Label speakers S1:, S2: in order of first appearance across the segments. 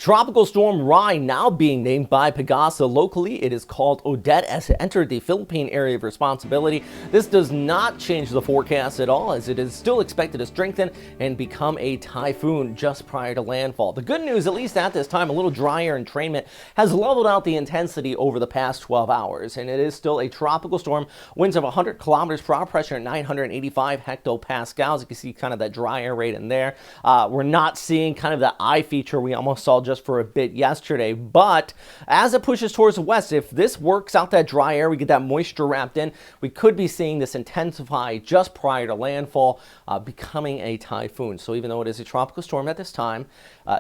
S1: Tropical Storm Rai now being named by Pagasa. Locally, it is called Odette as it entered the Philippine area of responsibility. This does not change the forecast at all, as it is still expected to strengthen and become a typhoon just prior to landfall. The good news, at least at this time, a little drier entrainment has leveled out the intensity over the past 12 hours, and it is still a tropical storm. Winds of 100 kilometers per hour, pressure at 985 hectopascals. You can see kind of that dry air rate in there. We're not seeing kind of the eye feature we almost saw just for a bit yesterday, but as it pushes towards the west, if this works out that dry air, we get that moisture wrapped in, we could be seeing this intensify just prior to landfall, becoming a typhoon. So even though it is a tropical storm at this time,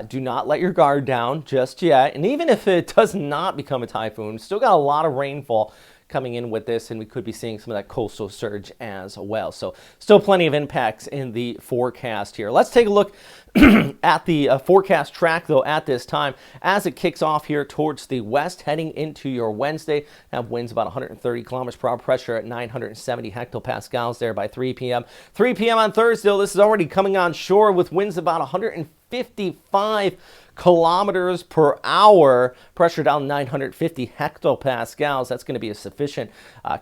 S1: do not let your guard down just yet. And even if it does not become a typhoon, still got a lot of rainfall coming in with this, and we could be seeing some of that coastal surge as well. So still plenty of impacts in the forecast here. Let's take a look at the forecast track, though, at this time as it kicks off here towards the west, heading into your Wednesday. Have winds about 130 kilometers per hour, pressure at 970 hectopascals there by 3 p.m. 3 p.m. on Thursday, this is already coming on shore with winds about 155 kilometers per hour, pressure down 950 hectopascals. That's going to be a sufficient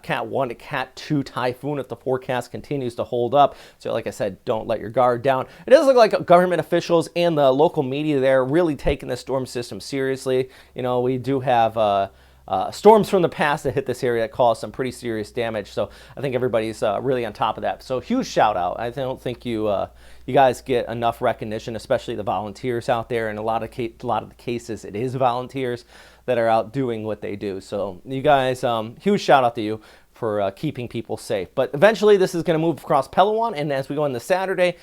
S1: Cat 1 to Cat 2 typhoon if the forecast continues to hold up. So like I said, don't let your guard down. It does look like government officials and the local media there really taking the storm system seriously. You know, we do have storms from the past that hit this area that caused some pretty serious damage. So I think everybody's really on top of that. So huge shout out. I don't think you guys get enough recognition, especially the volunteers out there. In a lot of the cases, it is volunteers that are out doing what they do. So you guys, huge shout out to you for keeping people safe. But eventually this is going to move across Palawan, and as we go into Saturday,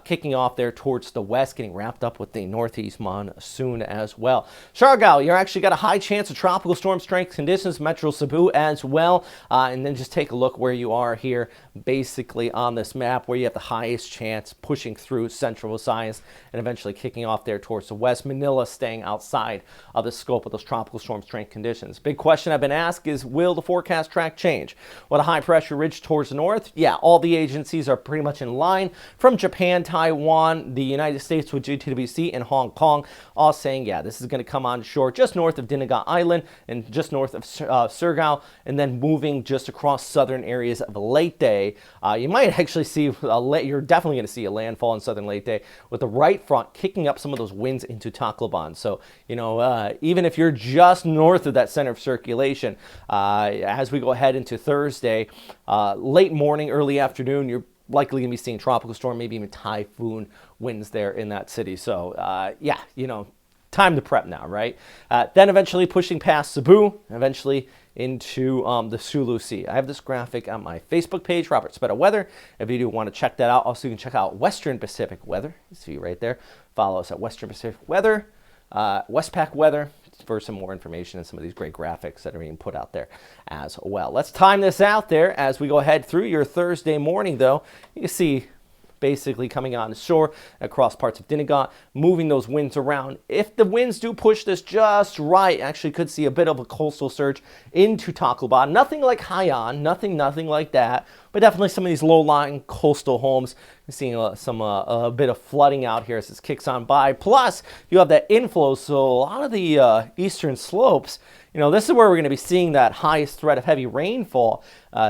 S1: kicking off there towards the west, getting wrapped up with the northeast monsoon as well. Siargao, you're actually got a high chance of tropical storm strength conditions, Metro Cebu as well. And then just take a look where you are here, basically on this map, where you have the highest chance pushing through central Visayas and eventually kicking off there towards the west. Manila staying outside of the scope of those tropical storm strength conditions. Big question I've been asked is, will the forecast track change? With a high pressure ridge towards the north, yeah, all the agencies are pretty much in line. From Japan, Taiwan, the United States with GTWC, and Hong Kong, all saying, yeah, this is going to come on shore just north of Dinagat Island and just north of Siargao, and then moving just across southern areas of Leyte. You might actually see, you're definitely going to see a landfall in southern Leyte with the right front kicking up some of those winds into Tacloban. So, you know, even if you're just north of that center of circulation, as we go ahead into Thursday, late morning, early afternoon, you're likely going to be seeing tropical storm, maybe even typhoon winds there in that city. So, yeah, you know, time to prep now, right? Then eventually pushing past Cebu, eventually into the Sulu Sea. I have this graphic on my Facebook page, Robert Speta Weather. If you do want to check that out, also you can check out Western Pacific Weather. You see right there. Follow us at Western Pacific Weather, Westpac Weather, for some more information and some of these great graphics that are being put out there as well. Let's time this out there as we go ahead through your Thursday morning, though. You can see basically coming on shore across parts of Dinagat, moving those winds around. If the winds do push this just right, actually could see a bit of a coastal surge into Tacloban. Nothing like Haiyan, nothing like that, but definitely some of these low-lying coastal homes. You're seeing a bit of flooding out here as this kicks on by. Plus, you have that inflow, so a lot of the eastern slopes, you know, this is where we're going to be seeing that highest threat of heavy rainfall,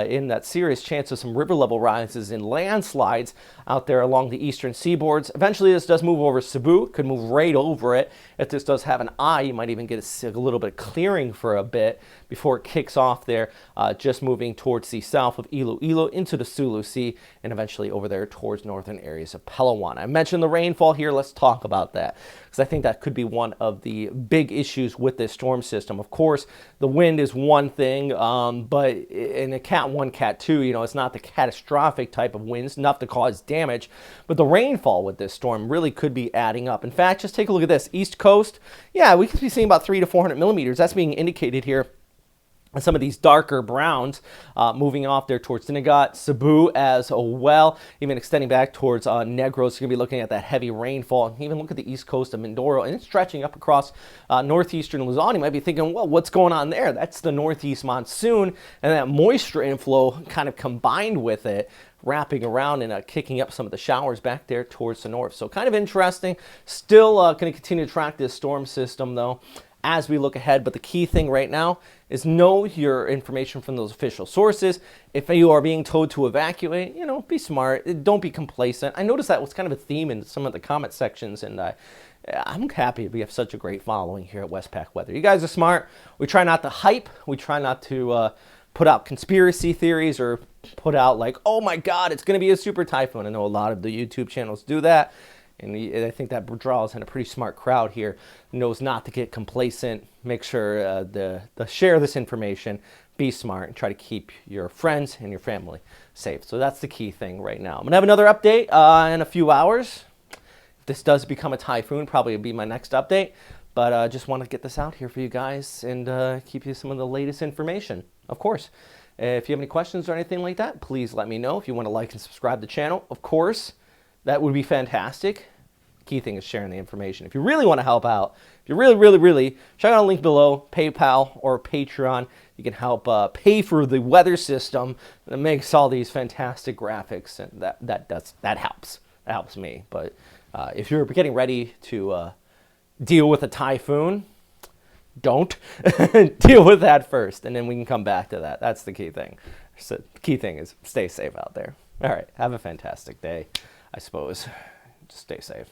S1: in that serious chance of some river level rises and landslides out there along the eastern seaboards. Eventually, this does move over Cebu, could move right over it. If this does have an eye, you might even get a little bit of clearing for a bit before it kicks off there, just moving towards the south of Iloilo into the Sulu Sea and eventually over there towards northern areas of Palawan. I mentioned the rainfall here. Let's talk about that, because I think that could be one of the big issues with this storm system. Of course, the wind is one thing, but in a Cat 1, Cat 2, you know, it's not the catastrophic type of winds, enough to cause damage, but the rainfall with this storm really could be adding up. In fact, just take a look at this. East Coast, yeah, we could be seeing about 300 to 400 millimeters. That's being indicated here. And some of these darker browns moving off there towards Dinagat, Cebu as well, even extending back towards Negros. You're going to be looking at that heavy rainfall. And even look at the east coast of Mindoro, and it's stretching up across northeastern Luzon. You might be thinking, well, what's going on there? That's the northeast monsoon, and that moisture inflow kind of combined with it wrapping around and kicking up some of the showers back there towards the north. So kind of interesting. Still going to continue to track this storm system, though, as we look ahead. But the key thing right now is know your information from those official sources. If you are being told to evacuate, you know, be smart. Don't be complacent. I noticed that was kind of a theme in some of the comment sections, and I'm happy we have such a great following here at Westpac Weather. You guys are smart. We try not to hype. We try not to put out conspiracy theories or put out like, oh my God, it's going to be a super typhoon. I know a lot of the YouTube channels do that. And I think that draws in a pretty smart crowd here, knows not to get complacent, make sure to share this information, be smart, and try to keep your friends and your family safe. So that's the key thing right now. I'm going to have another update in a few hours. If this does become a typhoon, probably will be my next update. But I just want to get this out here for you guys and keep you some of the latest information, of course. If you have any questions or anything like that, please let me know. If you want to like and subscribe to the channel, of course, that would be fantastic. Key thing is sharing the information. If you really want to help out, if you really, check out a link below, PayPal or Patreon. You can help pay for the weather system that makes all these fantastic graphics, and that helps. That helps me. But if you're getting ready to deal with a typhoon, don't deal with that first, and then we can come back to that. That's the key thing. So the key thing is stay safe out there. All right, have a fantastic day, I suppose. Just stay safe.